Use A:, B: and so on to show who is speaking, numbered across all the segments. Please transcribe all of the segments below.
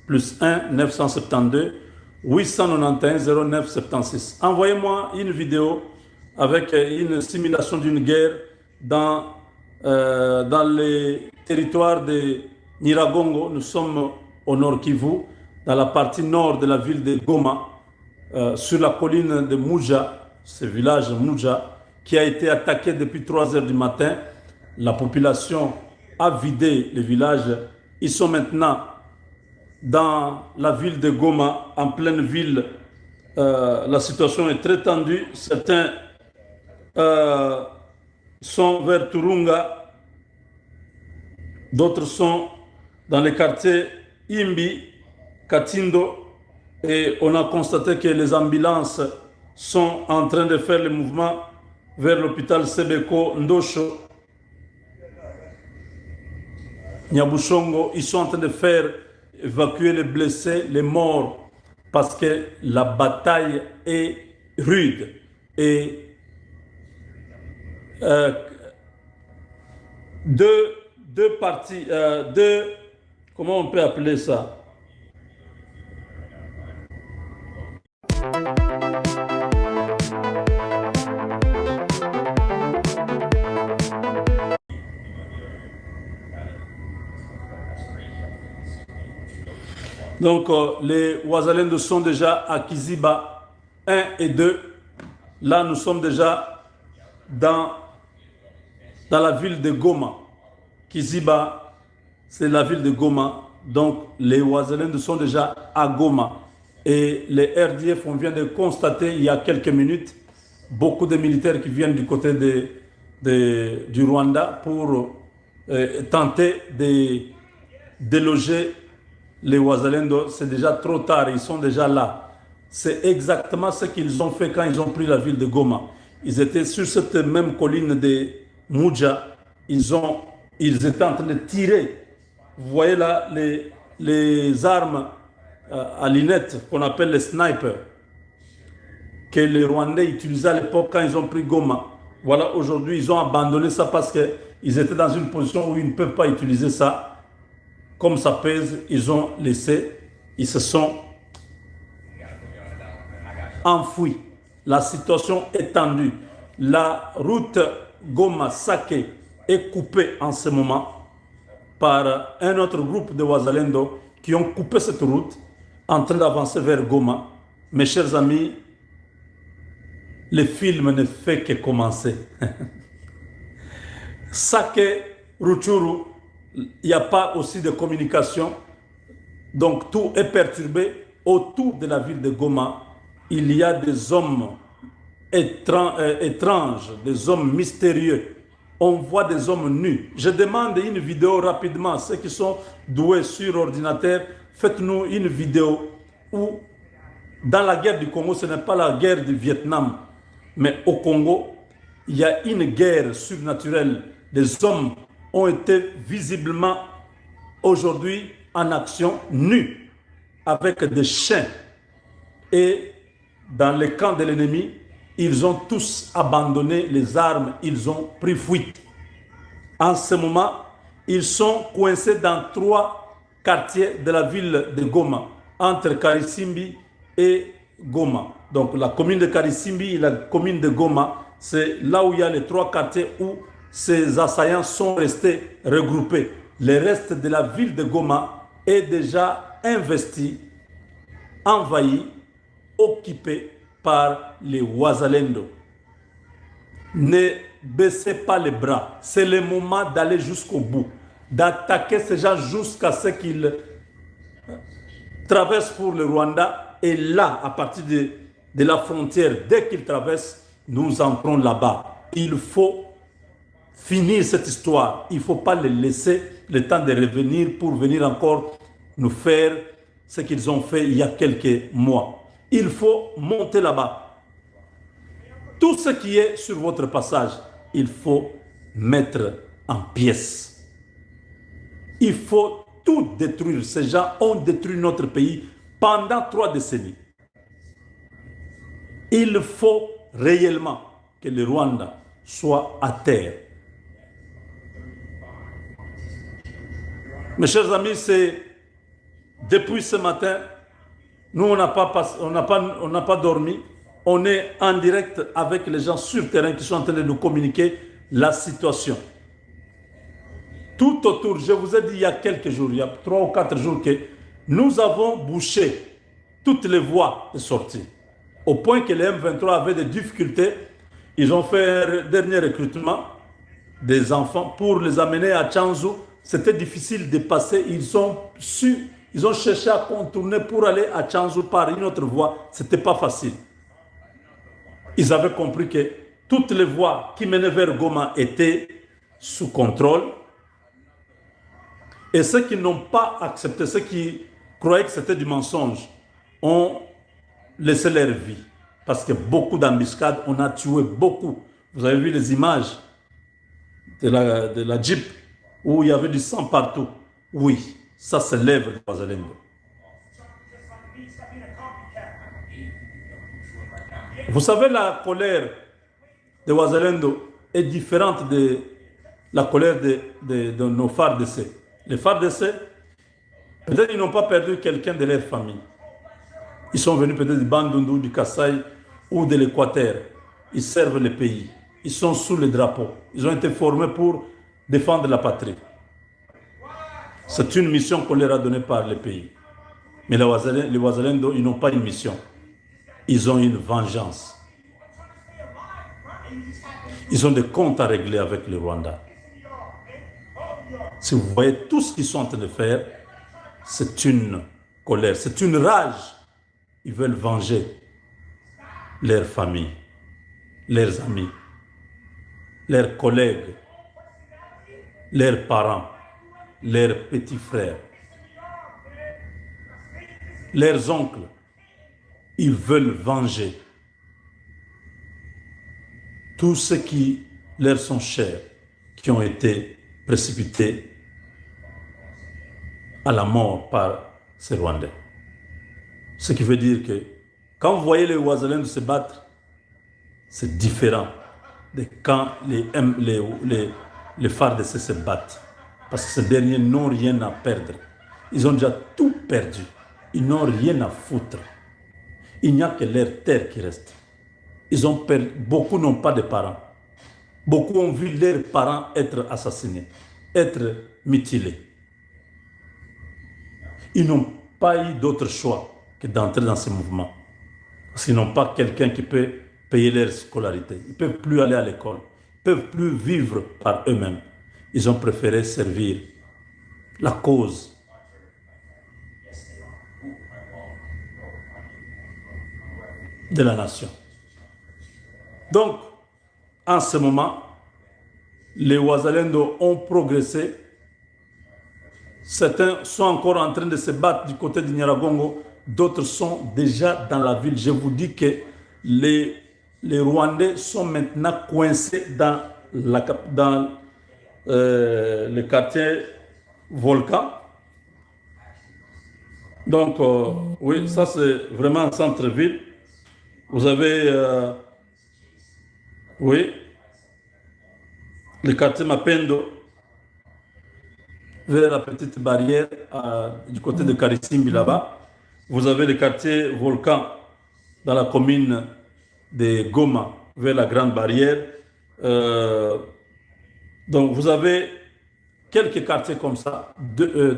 A: plus 1 972 891 09 76. Envoyez-moi une vidéo avec une simulation d'une guerre dans les territoires de Niragongo. Nous sommes au nord Kivu, dans la partie nord de la ville de Goma, sur la colline de Mouja, ce village Mouja, qui a été attaqué depuis 3 heures du matin. La population a vidé le village. Ils sont maintenant dans la ville de Goma, en pleine ville. La situation est très tendue. Certains sont vers Turunga, d'autres sont dans les quartiers Imbi, Katindo, et on a constaté que les ambulances sont en train de faire le mouvement vers l'hôpital Sebeko Ndosho, Nyabushongo. Ils sont en train de faire évacuer les blessés, les morts, parce que la bataille est rude. Et deux parties, comment on peut appeler ça? Donc, les Ouazalendo sont déjà à Kiziba 1 et 2. Là, nous sommes déjà dans la ville de Goma. Kiziba, c'est la ville de Goma. Donc, les Ouazalendo sont déjà à Goma. Et les RDF, on vient de constater il y a quelques minutes, beaucoup de militaires qui viennent du côté du Rwanda pour tenter de déloger les Ouazalendo. C'est déjà trop tard, ils sont déjà là. C'est exactement ce qu'ils ont fait quand ils ont pris la ville de Goma. Ils étaient sur cette même colline de Mouja. Ils étaient en train de tirer. Vous voyez là les armes à lunettes qu'on appelle les snipers, que les Rwandais utilisaient à l'époque quand ils ont pris Goma. Voilà, aujourd'hui, ils ont abandonné ça parce qu'ils étaient dans une position où ils ne peuvent pas utiliser ça. Comme ça pèse, ils ont laissé, ils se sont enfouis. La situation est tendue. La route Goma-Sake est coupée en ce moment par un autre groupe de Ouazalendo qui ont coupé cette route en train d'avancer vers Goma. Mes chers amis, le film ne fait que commencer. Sake, Ruchuru, il n'y a pas aussi de communication. Donc tout est perturbé. Autour de la ville de Goma, il y a des hommes étranges, des hommes mystérieux. On voit des hommes nus. Je demande une vidéo rapidement. Ceux qui sont doués sur ordinateur, faites-nous une vidéo où, dans la guerre du Congo, ce n'est pas la guerre du Vietnam, mais au Congo, il y a une guerre surnaturelle. Des hommes ont été visiblement aujourd'hui en action, nus, avec des chiens. Et dans les camps de l'ennemi, ils ont tous abandonné les armes, ils ont pris fuite. En ce moment, ils sont coincés dans 3 quartiers de la ville de Goma, entre Karisimbi et Goma. Donc la commune de Karisimbi et la commune de Goma, c'est là où il y a les 3 quartiers où ces assaillants sont restés regroupés. Le reste de la ville de Goma est déjà investi, envahi, occupé par les Ouazalendo. Ne baissez pas les bras. C'est le moment d'aller jusqu'au bout, d'attaquer ces gens jusqu'à ce qu'ils traversent pour le Rwanda. Et là, à partir de la frontière, dès qu'ils traversent, nous entrons là-bas. Il faut finir cette histoire. Il ne faut pas les laisser le temps de revenir pour venir encore nous faire ce qu'ils ont fait il y a quelques mois. Il faut monter là-bas. Tout ce qui est sur votre passage, il faut mettre en pièces. Il faut tout détruire. Ces gens ont détruit notre pays pendant 3 décennies. Il faut réellement que le Rwanda soit à terre. Mes chers amis, c'est Depuis ce matin, nous, on n'a pas dormi. On est en direct avec les gens sur terrain qui sont en train de nous communiquer la situation. Tout autour, je vous ai dit il y a quelques jours, il y a 3 ou 4 jours, que nous avons bouché toutes les voies de sortie. Au point que les M23 avaient des difficultés. Ils ont fait un dernier recrutement des enfants pour les amener à Tchanzu. C'était difficile de passer. Ils ont cherché à contourner pour aller à Tchanzu par une autre voie. Ce n'était pas facile. Ils avaient compris que toutes les voies qui menaient vers Goma étaient sous contrôle. Et ceux qui n'ont pas accepté, ceux qui croyaient que c'était du mensonge, ont laissé leur vie. Parce que beaucoup d'embuscades, on a tué beaucoup. Vous avez vu les images de la Jeep où il y avait du sang partout. Oui, ça c'est l'œuvre de Wazalendo. Vous savez, la colère de Wazalendo est différente de la colère de nos FARDC. Les FARDC, peut-être ils n'ont pas perdu quelqu'un de leur famille. Ils sont venus peut-être du Bandundu, du Kasaï ou de l'Équateur. Ils servent le pays. Ils sont sous le drapeau. Ils ont été formés pour défendre la patrie. C'est une mission qu'on leur a donnée par le pays. Mais les Wazalendo, ils n'ont pas une mission. Ils ont une vengeance. Ils ont des comptes à régler avec le Rwanda. Si vous voyez tout ce qu'ils sont en train de faire, c'est une colère, c'est une rage. Ils veulent venger leurs familles, leurs amis, leurs collègues, leurs parents, leurs petits frères, leurs oncles. Ils veulent venger tous ceux qui leur sont chers, qui ont été précipités à la mort par ces Rwandais. Ce qui veut dire que quand vous voyez les Wazalendo se battre, c'est différent de quand les FARDC se battent. Parce que ces derniers n'ont rien à perdre. Ils ont déjà tout perdu. Ils n'ont rien à foutre. Il n'y a que leur terre qui reste. Beaucoup n'ont pas de parents. Beaucoup ont vu leurs parents être assassinés, être mutilés. Ils n'ont pas eu d'autre choix que d'entrer dans ce mouvement. Parce qu'ils n'ont pas quelqu'un qui peut payer leur scolarité. Ils ne peuvent plus aller à l'école. Ils ne peuvent plus vivre par eux-mêmes. Ils ont préféré servir la cause de la nation. Donc, en ce moment, les Wazalendo ont progressé. Certains sont encore en train de se battre du côté de Nyiragongo. D'autres sont déjà dans la ville. Je vous dis que les Rwandais sont maintenant coincés dans le quartier Volcan. Donc, oui, ça c'est vraiment un centre-ville. Vous avez, oui, le quartier Mapendo, vers la petite barrière du côté de Karisimbi là-bas. Vous avez le quartier Volcan dans la commune de Goma, vers la grande barrière. Donc vous avez quelques quartiers comme ça,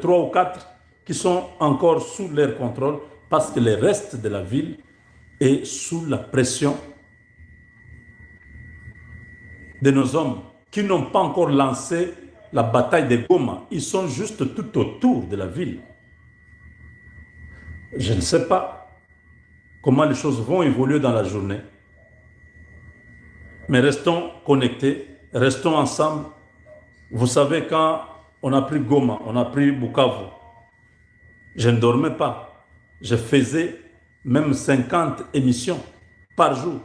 A: 3 ou 4, qui sont encore sous leur contrôle parce que le reste de la ville est sous la pression de nos hommes qui n'ont pas encore lancé la bataille de Goma. Ils sont juste tout autour de la ville. Je ne sais pas comment les choses vont évoluer dans la journée. Mais restons connectés, restons ensemble. Vous savez, quand on a pris Goma, on a pris Bukavu, je ne dormais pas. Je faisais même 50 émissions par jour.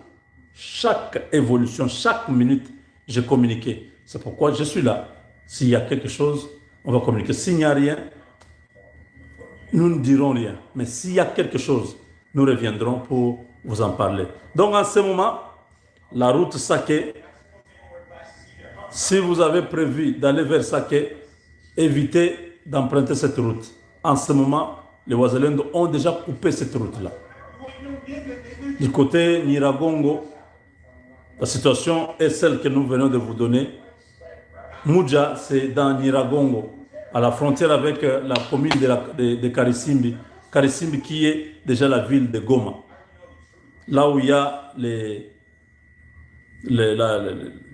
A: Chaque évolution, chaque minute, je communiquais. C'est pourquoi je suis là. S'il y a quelque chose, on va communiquer. S'il n'y a rien, nous ne dirons rien. Mais s'il y a quelque chose, nous reviendrons pour vous en parler. Donc en ce moment, la route Saké, si vous avez prévu d'aller vers Saké, évitez d'emprunter cette route. En ce moment, les Wazalendo ont déjà coupé cette route-là. Du côté Nyiragongo, la situation est celle que nous venons de vous donner. Muja, c'est dans Nyiragongo, à la frontière avec la commune de Karisimbi. Karisimbi qui est déjà la ville de Goma. Là où il y a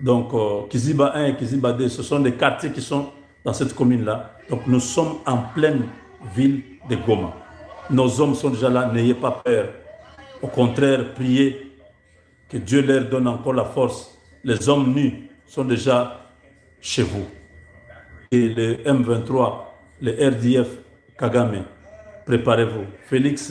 A: donc Kiziba 1 et Kiziba 2, ce sont des quartiers qui sont dans cette commune-là. Donc nous sommes en pleine ville de Goma. Nos hommes sont déjà là, n'ayez pas peur. Au contraire, priez que Dieu leur donne encore la force. Les hommes nus sont déjà chez vous. Et le M23, le RDF, Kagame, préparez-vous. Félix